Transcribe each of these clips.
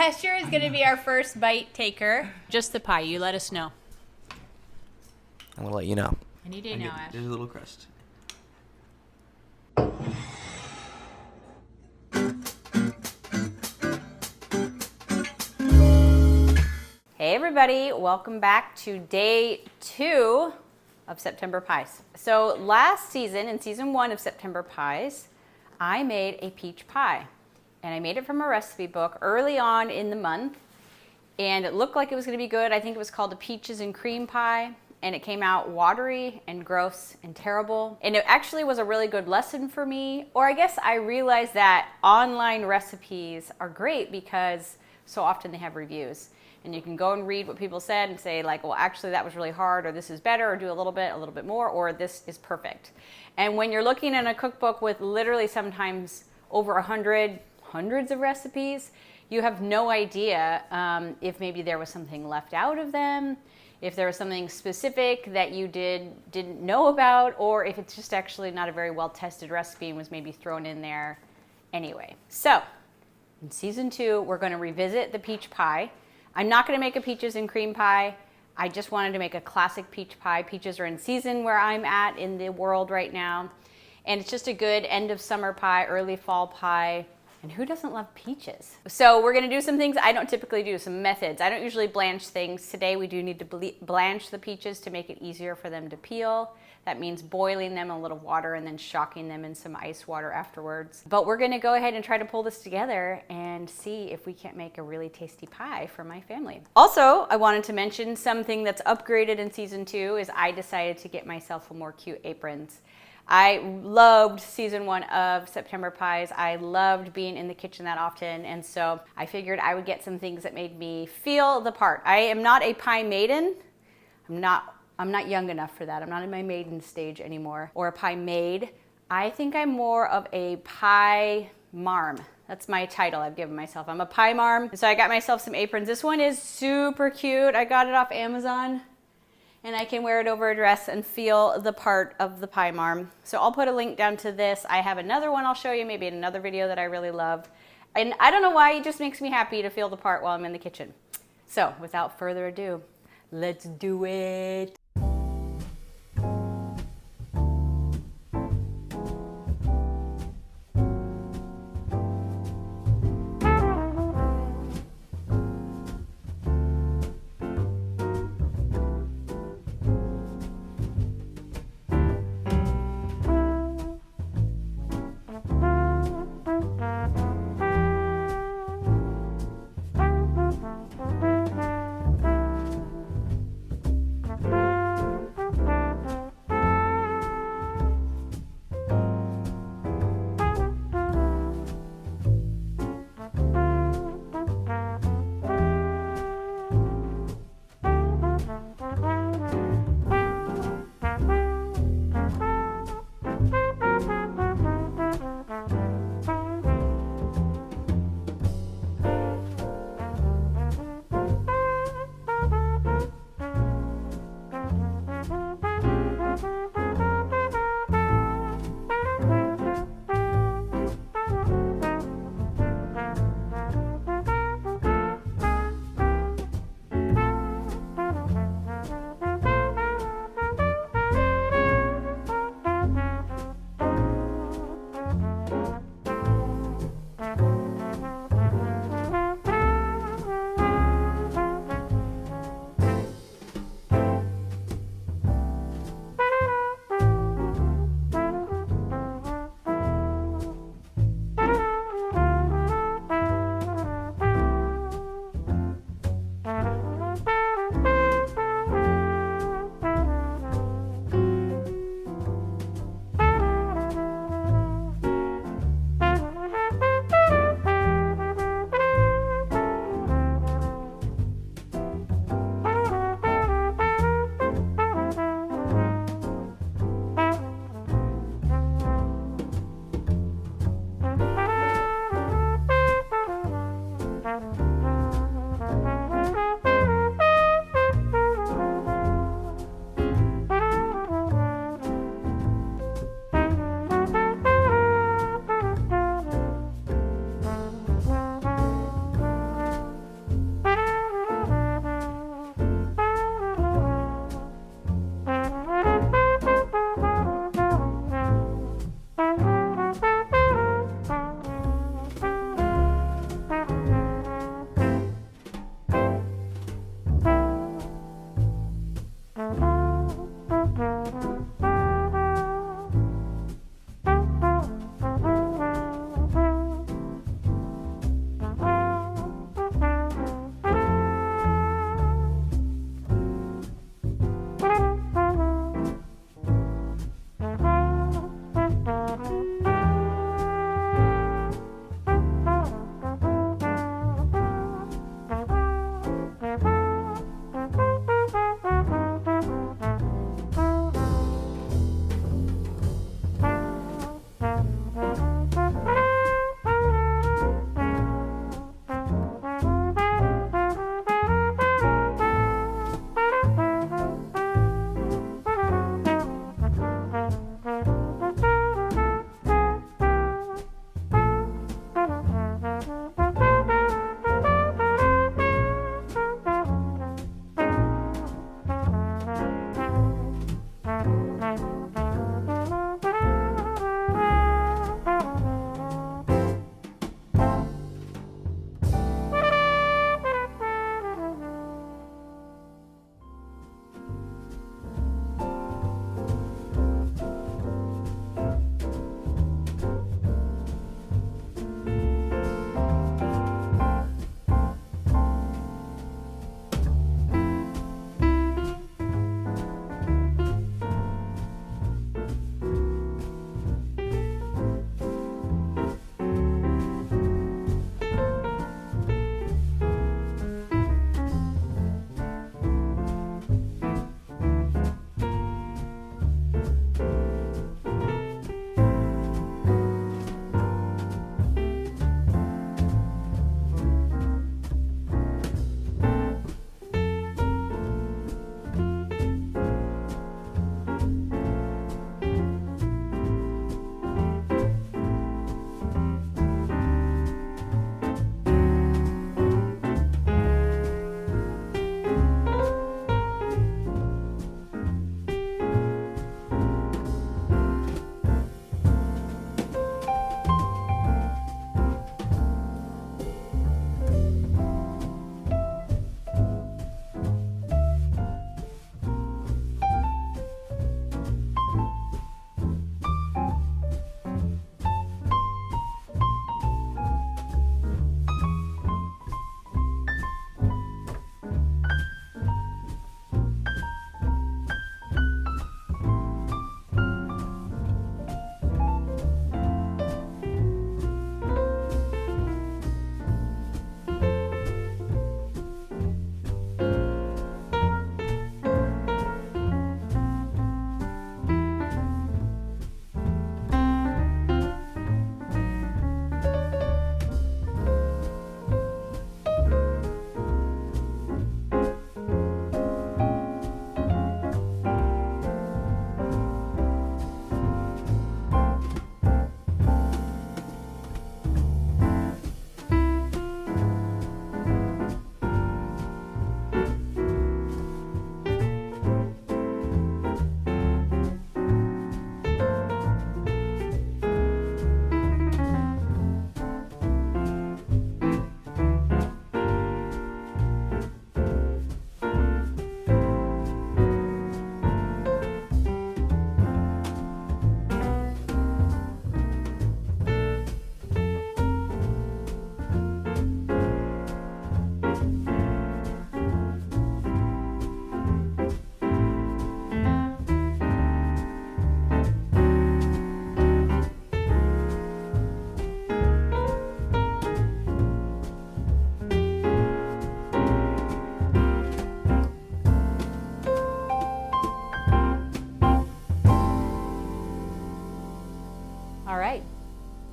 Esther is going to be our first bite taker. Just the pie. You let us know. I'm going to let you know. Any day now, Ash. There's a little crust. Hey everybody, welcome back to day 2 of September Pies. So last season, in season 1 of September Pies, I made a peach pie. And I made it from a recipe book early on in the month. And it looked like it was going to be good. I think it was called a peaches and cream pie. And it came out watery and gross and terrible. And it actually was a really good lesson for me. Or I guess I realized that online recipes are great because so often they have reviews. And you can go and read what people said and say like, well, actually that was really hard, or this is better, or do a little bit more, or this is perfect. And when you're looking in a cookbook with literally sometimes over hundreds of recipes, you have no idea if maybe there was something left out of them, if there was something specific that you didn't know about, or if it's just actually not a very well-tested recipe and was maybe thrown in there anyway. So in season 2, we're going to revisit the peach pie. I'm not going to make a peaches and cream pie. I just wanted to make a classic peach pie. Peaches are in season where I'm at in the world right now. And it's just a good end of summer pie, early fall pie. And who doesn't love peaches? So we're going to do some things I don't typically do, some methods. I don't usually blanch things. Today we do need to blanch the peaches to make it easier for them to peel. That means boiling them in a little water and then shocking them in some ice water afterwards. But we're going to go ahead and try to pull this together and see if we can't make a really tasty pie for my family. Also, I wanted to mention something that's upgraded in season 2 is I decided to get myself some more cute aprons. I loved season 1 of September Pies. I loved being in the kitchen that often, and so I figured I would get some things that made me feel the part. I am not a pie maiden. I'm not young enough for that. I'm not in my maiden stage anymore, or a pie maid. I think I'm more of a pie marm. That's my title I've given myself. I'm a pie marm. So I got myself some aprons. This one is super cute. I got it off Amazon. And I can wear it over a dress and feel the part of the pie marm. So I'll put a link down to this. I have another one I'll show you, maybe in another video that I really love. And I don't know why, it just makes me happy to feel the part while I'm in the kitchen. So without further ado, let's do it.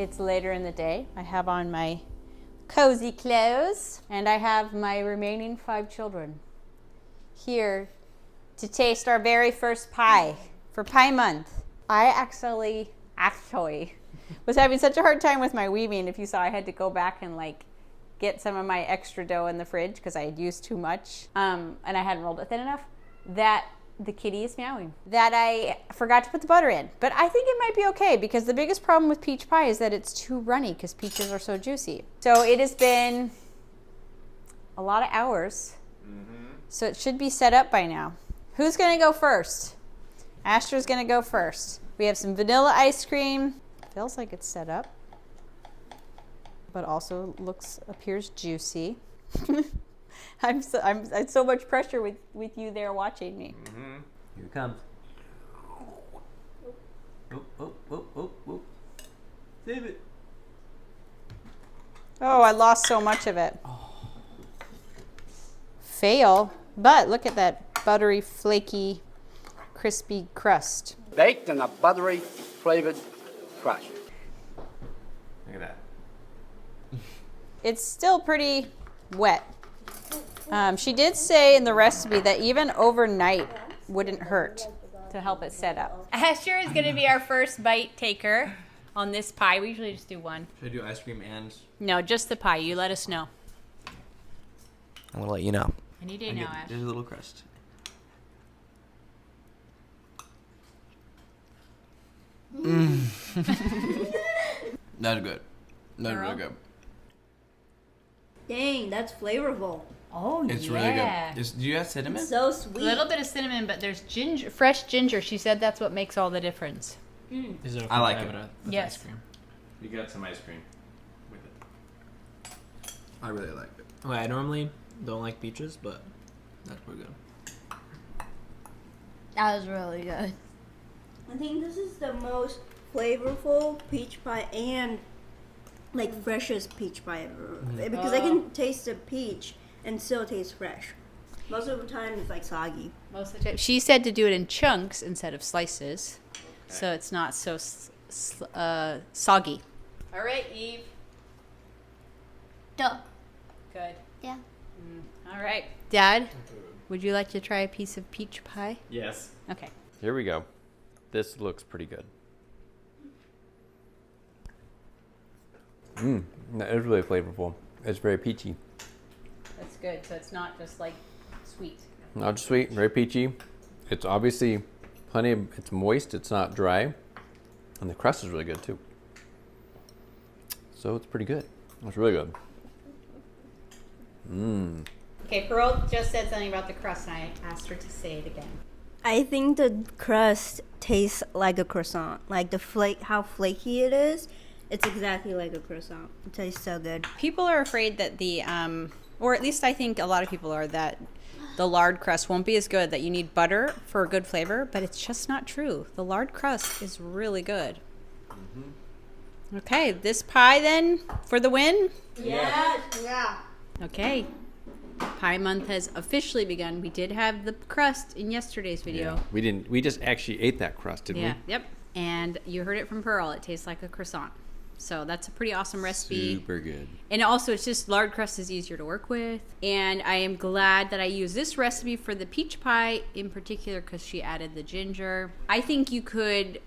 It's later in the day. I have on my cozy clothes, and I have my remaining 5 children here to taste our very first pie for Pie Month. I actually was having such a hard time with my weaving. If you saw, I had to go back and like get some of my extra dough in the fridge because I had used too much, and I hadn't rolled it thin enough, that the kitty is meowing. That I forgot to put the butter in. But I think it might be okay because the biggest problem with peach pie is that it's too runny because peaches are so juicy. So it has been a lot of hours. So it should be set up by now. Who's gonna go first? Esther's gonna go first. We have some vanilla ice cream. Feels like it's set up, but also appears juicy. It's so much pressure with you there watching me. Here it comes. Oh. Save it. Oh, I lost so much of it. Fail. But look at that buttery, flaky, crispy crust. Baked in a buttery flavored crust. Look at that. It's still pretty wet. She did say in the recipe that even overnight wouldn't hurt to help it set up. Esther is going to be our first bite taker on this pie. We usually just do one. Should I do ice cream and? No, just the pie. You let us know. I'm gonna let you know. Any day now, Ash. There's a little crust. That's good. That's really good. Dang, that's flavorful. Oh, It's really good. Do you have cinnamon? It's so A sweet. little bit of cinnamon, but there's fresh ginger. She said that's what makes all the difference. Is it okay I like to have it. with Yes. ice cream? You got some ice cream with it. I really like it. Okay, I normally don't like peaches, but that's pretty good. That was really good. I think this is the most flavorful peach pie and like freshest peach pie ever. Because I can taste the peach and still taste fresh. Most of the time it's like soggy. Most of the time. She said to do it in chunks instead of slices, so it's not so soggy. All right, Eve. Duh. Good. Yeah. All right. Dad, would you like to try a piece of peach pie? Yes. Okay. Here we go. This looks pretty good. That is really flavorful. It's very peachy. That's good. So it's not just like sweet. Not just sweet, very peachy. It's obviously it's moist, it's not dry. And the crust is really good too. So it's pretty good. It's really good. Okay, Pearl just said something about the crust, and I asked her to say it again. I think the crust tastes like a croissant. Like how flaky it is. It's exactly like a croissant. It tastes so good. People are afraid that or at least I think a lot of people are, that the lard crust won't be as good, that you need butter for a good flavor, but it's just not true. The lard crust is really good. Okay, this pie then for the win? Yes. Yeah. Okay. Pie month has officially begun. We did have the crust in yesterday's video. We just actually ate that crust, didn't Yeah, yep. And you heard it from Pearl. It tastes like a croissant. So that's a pretty awesome recipe. Super good. And also, it's just lard crust is easier to work with. And I am glad that I used this recipe for the peach pie in particular because she added the ginger. I think you could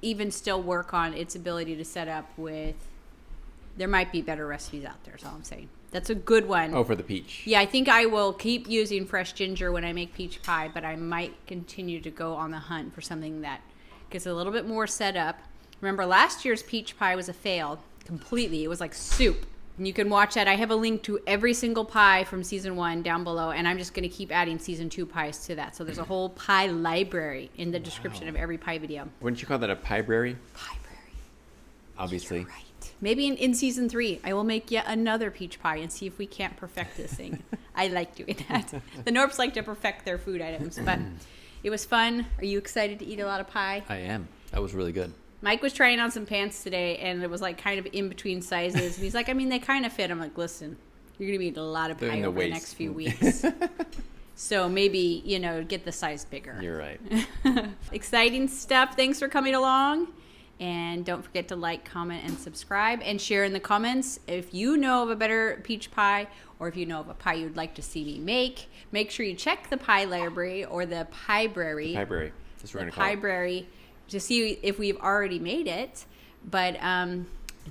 even still work on its ability to set up with, there might be better recipes out there is all I'm saying. That's a good one. Oh, for the peach. Yeah, I think I will keep using fresh ginger when I make peach pie, but I might continue to go on the hunt for something that gets a little bit more set up. Remember, last year's peach pie was a fail completely. It was like soup. And you can watch that. I have a link to every single pie from season 1 down below, and I'm just going to keep adding season 2 pies to that. So there's a whole pie library in the description of every pie video. Wouldn't you call that a pie-berry? Pie-berry. Obviously. Right. Maybe in season 3, I will make yet another peach pie and see if we can't perfect this thing. I like doing that. The Knorps like to perfect their food items, but it was fun. Are you excited to eat a lot of pie? I am. That was really good. Mike was trying on some pants today, and it was like kind of in between sizes. And he's like, I mean, they kind of fit. I'm like, listen, you're going to eat a lot of They're in pie the over the waist. next few weeks. So maybe, get the size bigger. You're right. Exciting stuff. Thanks for coming along. And don't forget to like, comment, and subscribe, and share in the comments if you know of a better peach pie, or if you know of a pie you'd like to see me make. Make sure you check the Pie Library or the Piebrary. Piebrary. That's what we're gonna call it. Piebrary to see if we've already made it. But in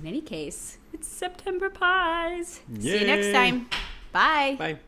any case, it's September pies. See you next Yay. time. Bye. Bye.